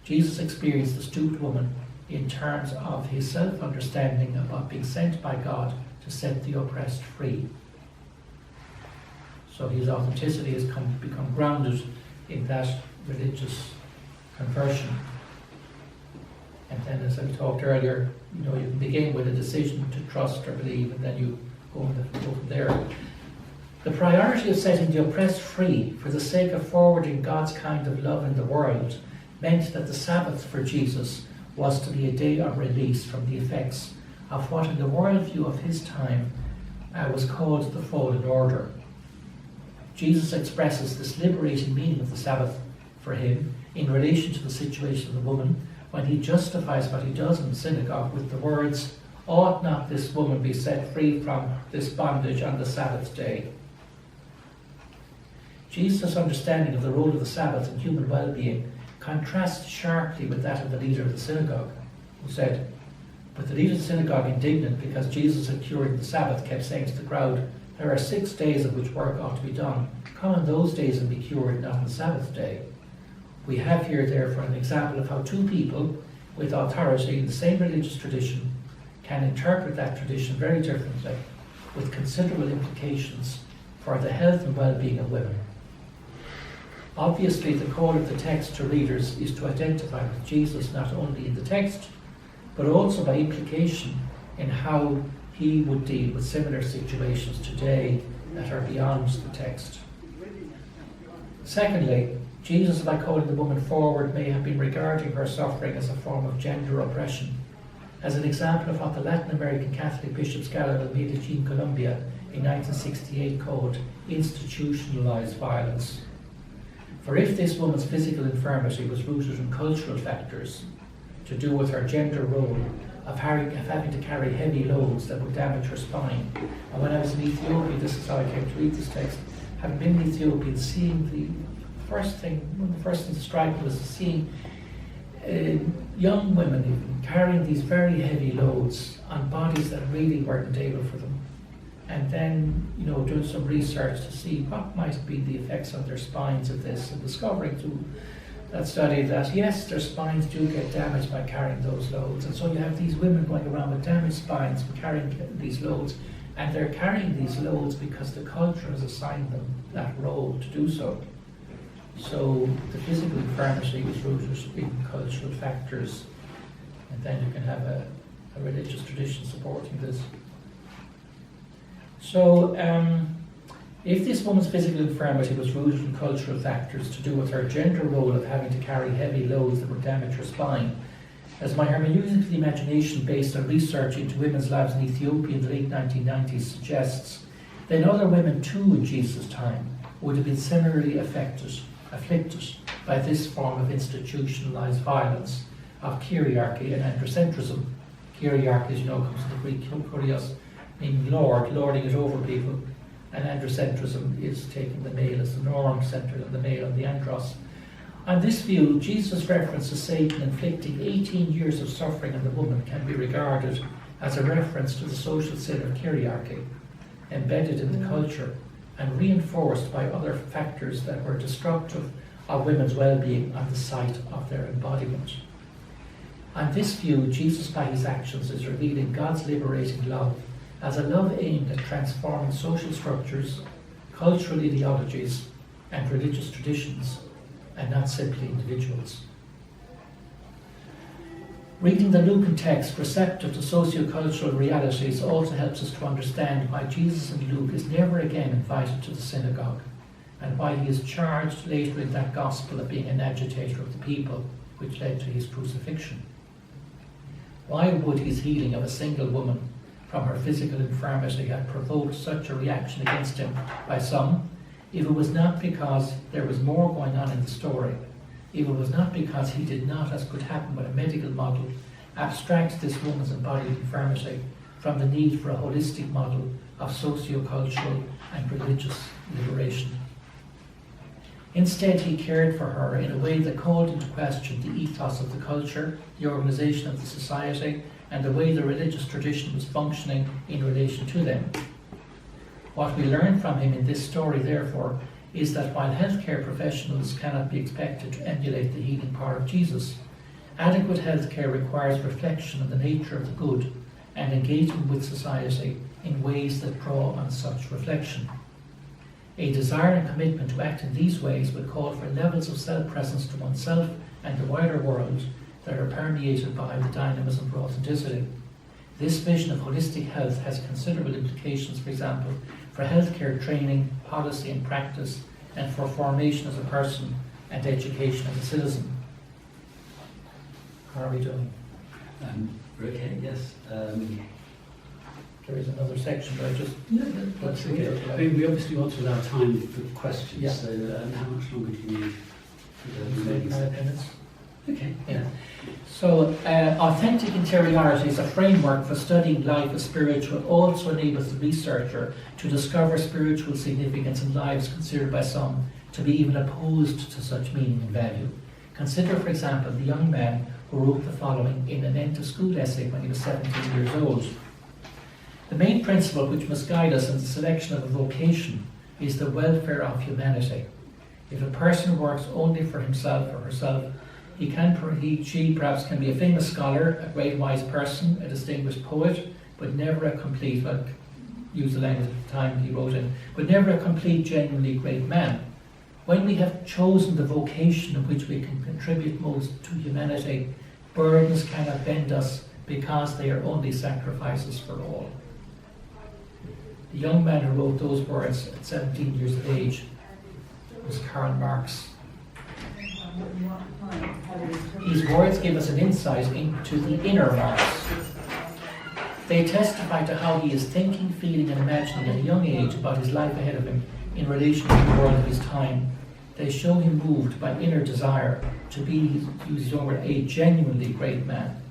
Jesus experienced the stooped woman in terms of his self-understanding about being sent by God to set the oppressed free. So his authenticity has become grounded in that religious conversion. And then, as I talked earlier, you can begin with a decision to trust or believe, and then you go from there. The priority of setting the oppressed free for the sake of forwarding God's kind of love in the world meant that the Sabbath for Jesus was to be a day of release from the effects of what in the worldview of his time was called the fallen order. Jesus expresses this liberating meaning of the Sabbath for him in relation to the situation of the woman when he justifies what he does in the synagogue with the words, "Ought not this woman be set free from this bondage on the Sabbath day?" Jesus' understanding of the role of the Sabbath in human well-being contrasts sharply with that of the leader of the synagogue, who said, but the leader of the synagogue, indignant because Jesus had cured the Sabbath, kept saying to the crowd, "There are 6 days of which work ought to be done. Come on those days and be cured, not on the Sabbath day." We have here, therefore, an example of how two people with authority in the same religious tradition can interpret that tradition very differently, with considerable implications for the health and well-being of women. Obviously, the call of the text to readers is to identify with Jesus not only in the text, but also by implication in how he would deal with similar situations today that are beyond the text. Secondly, Jesus, by calling the woman forward, may have been regarding her suffering as a form of gender oppression, as an example of what the Latin American Catholic Bishop Scala of Medellin, Colombia, in 1968 called institutionalized violence. For if this woman's physical infirmity was rooted in cultural factors to do with her gender role of having to carry heavy loads that would damage her spine, and when I was in Ethiopia, this is how I came to read this text, having been in Ethiopia and seeing one of the first things that struck me was seeing young women even carrying these very heavy loads on bodies that really weren't able for them. And then, doing some research to see what might be the effects on their spines of this, and discovering through that study that yes, their spines do get damaged by carrying those loads. And so you have these women going around with damaged spines for carrying these loads, and they're carrying these loads because the culture has assigned them that role to do so. So the physical infirmity is rooted in cultural factors, and then you can have a religious tradition supporting this. So if this woman's physical infirmity was rooted in cultural factors to do with her gender role of having to carry heavy loads that would damage her spine, as my hermeneutic of the imagination based on research into women's lives in Ethiopia in the late 1990s suggests, then other women too in Jesus' time would have been similarly afflicted by this form of institutionalized violence, of kyriarchy and androcentrism. Kyriarchy, as you know, comes from the Greek kurios, meaning lording it over people, and androcentrism is taking the male as the norm, centered on the male and the andros. On this view, Jesus' reference to Satan inflicting 18 years of suffering on the woman can be regarded as a reference to the social sin of kyriarchy, embedded in the culture and reinforced by other factors that were destructive of women's well-being on the site of their embodiment. On this view, Jesus by his actions is revealing God's liberating love as a love aimed at transforming social structures, cultural ideologies, and religious traditions, and not simply individuals. Reading the Lucan text receptive to socio-cultural realities also helps us to understand why Jesus in Luke is never again invited to the synagogue, and why he is charged later in that gospel of being an agitator of the people, which led to his crucifixion. Why would his healing of a single woman from her physical infirmity have provoked such a reaction against him by some, if it was not because there was more going on in the story, if it was not because he did not, as could happen with a medical model, abstract this woman's embodied infirmity from the need for a holistic model of socio-cultural and religious liberation. Instead, he cared for her in a way that called into question the ethos of the culture, the organization of the society, and the way the religious tradition was functioning in relation to them. What we learn from him in this story, therefore, is that while healthcare professionals cannot be expected to emulate the healing power of Jesus, adequate healthcare requires reflection on the nature of the good and engagement with society in ways that draw on such reflection. A desire and commitment to act in these ways will call for levels of self-presence to oneself and the wider world that are permeated by the dynamism of authenticity. This vision of holistic health has considerable implications, for example, for healthcare training, policy and practice, and for formation as a person and education as a citizen. How are we doing? We're okay, yes. There is another section, but I just... That's okay. I mean, we obviously want to allow time for questions, Yeah. so how much longer do you need? 5 minutes. Okay. Yeah. So, authentic interiority is a framework for studying life as spiritual, also enables the researcher to discover spiritual significance in lives considered by some to be even opposed to such meaning and value. Consider, for example, the young man who wrote the following in an end-to-school essay when he was 17 years old. The main principle which must guide us in the selection of a vocation is the welfare of humanity. If a person works only for himself or herself, she perhaps can be a famous scholar, a great wise person, a distinguished poet, but never a complete, well, use the language at the time he wrote in, but never a complete, genuinely great man. When we have chosen the vocation in which we can contribute most to humanity, burdens cannot bend us because they are only sacrifices for all. The young man who wrote those words at 17 years of age was Karl Marx. These words give us an insight into the inner Marx. They testify to how he is thinking, feeling and imagining at a young age about his life ahead of him in relation to the world of his time. They show him moved by inner desire to be, to use his own word, a genuinely great man.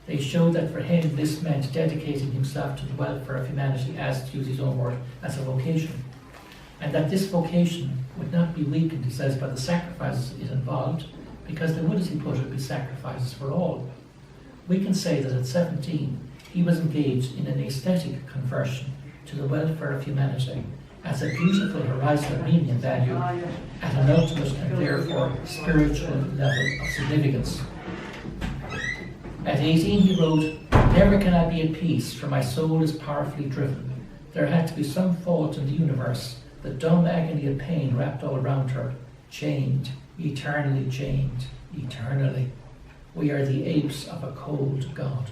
They show that for him this meant dedicating himself to the welfare of humanity as, to use his own word, as a vocation. And that this vocation would not be weakened, he says, by the sacrifices it involved, because there would, as he put it, be sacrifices for all. We can say that at 17, he was engaged in an aesthetic conversion to the welfare of humanity as a beautiful horizon of meaning and value at an ultimate and therefore spiritual level of significance. At 18 he wrote, "Never can I be at peace, for my soul is powerfully driven. There had to be some fault in the universe, the dumb agony of pain wrapped all around her, chained, eternally chained, eternally. We are the apes of a cold God."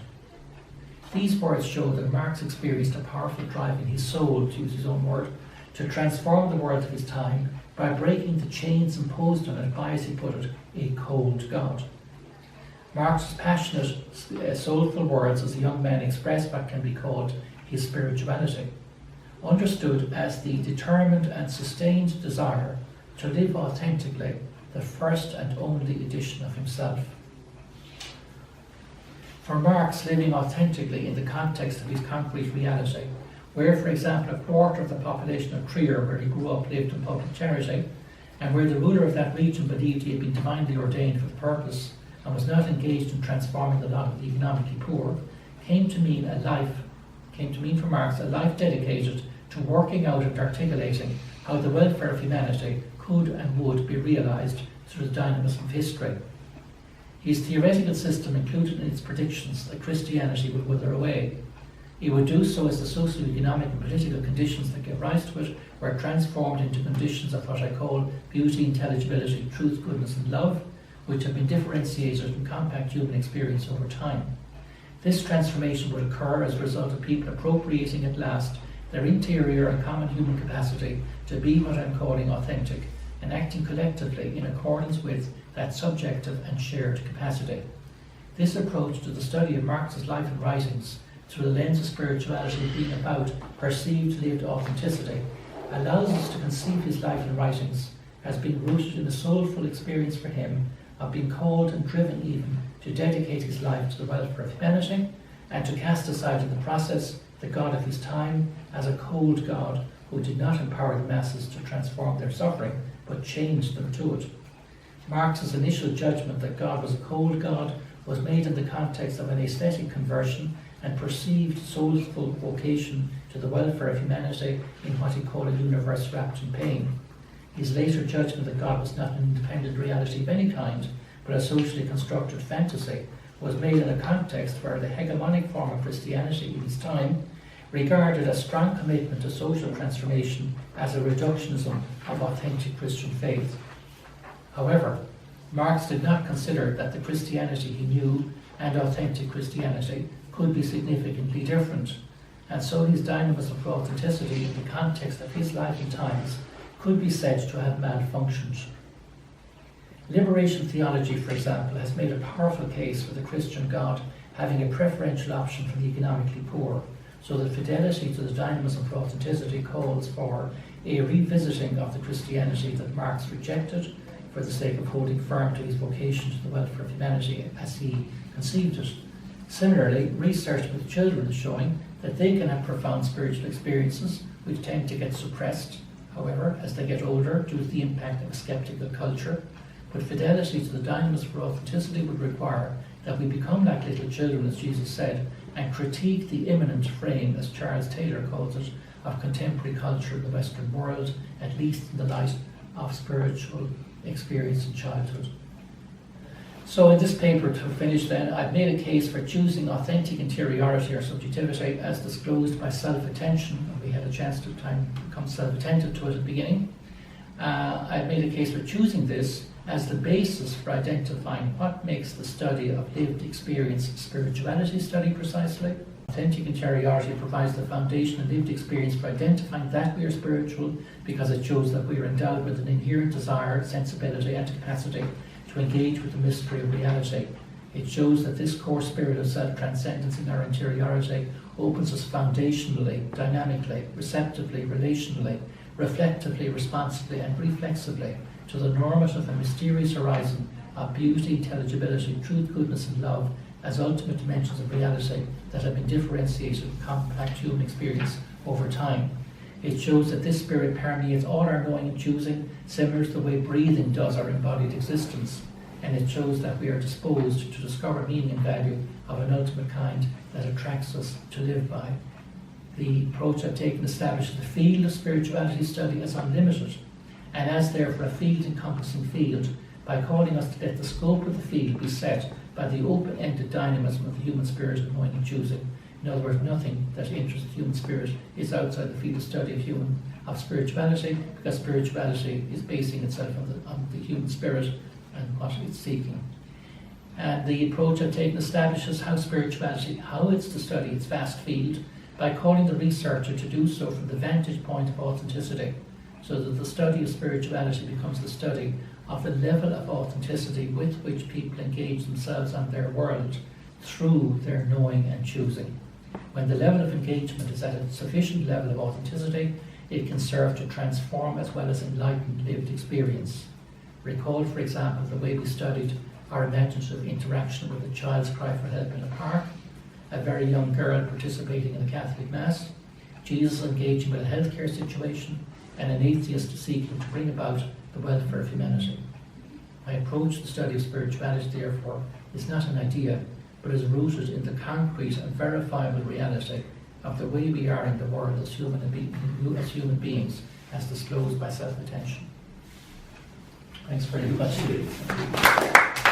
These words show that Marx experienced a powerful drive in his soul, to use his own word, to transform the world of his time by breaking the chains imposed on it by, as he put it, a cold God. Marx's passionate, soulful words as a young man expressed what can be called his spirituality, understood as the determined and sustained desire to live authentically the first and only edition of himself. For Marx, living authentically in the context of his concrete reality, where, for example, a quarter of the population of Trier, where he grew up, lived in public charity, and where the ruler of that region believed he had been divinely ordained for the purpose and was not engaged in transforming the lot of the economically poor, came to mean for Marx a life dedicated to working out and articulating how the welfare of humanity could and would be realised through the dynamism of history. His theoretical system included in its predictions that Christianity would wither away. He would do so as the socio-economic and political conditions that gave rise to it were transformed into conditions of what I call beauty, intelligibility, truth, goodness and love, which have been differentiated in compact human experience over time. This transformation would occur as a result of people appropriating at last their interior and common human capacity to be what I'm calling authentic, and acting collectively in accordance with that subjective and shared capacity. This approach to the study of Marx's life and writings through the lens of spirituality being about perceived lived authenticity allows us to conceive his life and writings as being rooted in a soulful experience for him of being called and driven even to dedicate his life to the welfare of humanity and to cast aside in the process the God of his time as a cold God who did not empower the masses to transform their suffering but changed them to it. Marx's initial judgment that God was a cold God was made in the context of an aesthetic conversion and perceived soulful vocation to the welfare of humanity in what he called a universe wrapped in pain. His later judgment that God was not an independent reality of any kind, but a socially constructed fantasy, was made in a context where the hegemonic form of Christianity in his time regarded a strong commitment to social transformation as a reductionism of authentic Christian faith. However, Marx did not consider that the Christianity he knew and authentic Christianity could be significantly different, and so his dynamism for authenticity in the context of his life and times could be said to have malfunctioned. Liberation theology, for example, has made a powerful case for the Christian God having a preferential option for the economically poor, so that fidelity to the dynamism for authenticity calls for a revisiting of the Christianity that Marx rejected for the sake of holding firm to his vocation to the welfare of humanity as he conceived it. Similarly, research with children is showing that they can have profound spiritual experiences which tend to get suppressed, however, as they get older due to the impact of a skeptical culture. But fidelity to the dynamism for authenticity would require that we become like little children, as Jesus said, and critique the imminent frame, as Charles Taylor calls it, of contemporary culture in the Western world, at least in the light of spiritual experience in childhood. So in this paper, to finish then, I've made a case for choosing authentic interiority or subjectivity as disclosed by self-attention, and we had a chance to become self-attentive to it at the beginning. I've made a case for choosing this as the basis for identifying what makes the study of lived experience spirituality study precisely. Authentic interiority provides the foundation of lived experience for identifying that we are spiritual because it shows that we are endowed with an inherent desire, sensibility and capacity to engage with the mystery of reality. It shows that this core spirit of self-transcendence in our interiority opens us foundationally, dynamically, receptively, relationally, reflectively, responsively and reflexively to the normative and mysterious horizon of beauty, intelligibility, truth, goodness and love as ultimate dimensions of reality that have been differentiated in compact human experience over time. It shows that this spirit permeates all our knowing and choosing, similar to the way breathing does our embodied existence. And it shows that we are disposed to discover meaning and value of an ultimate kind that attracts us to live by. The approach I've taken establishes the field of spirituality study as unlimited, and as therefore a field-encompassing field, by calling us to let the scope of the field be set by the open-ended dynamism of the human spirit of knowing and choosing. In other words, nothing that interests the human spirit is outside the field of study of spirituality, because spirituality is basing itself on the human spirit and what it's seeking. And the approach I've taken establishes how spirituality, how it's to study its vast field, by calling the researcher to do so from the vantage point of authenticity, so that the study of spirituality becomes the study of the level of authenticity with which people engage themselves and their world through their knowing and choosing. When the level of engagement is at a sufficient level of authenticity, it can serve to transform as well as enlighten lived experience. Recall, for example, the way we studied our imaginative interaction with a child's cry for help in a park, a very young girl participating in a Catholic Mass, Jesus engaging with a healthcare situation, and an atheist seeking to bring about the welfare of humanity. My approach to the study of spirituality, therefore, is not an idea, but is rooted in the concrete and verifiable reality of the way we are in the world as human beings, as disclosed by self-attention. Thanks very much.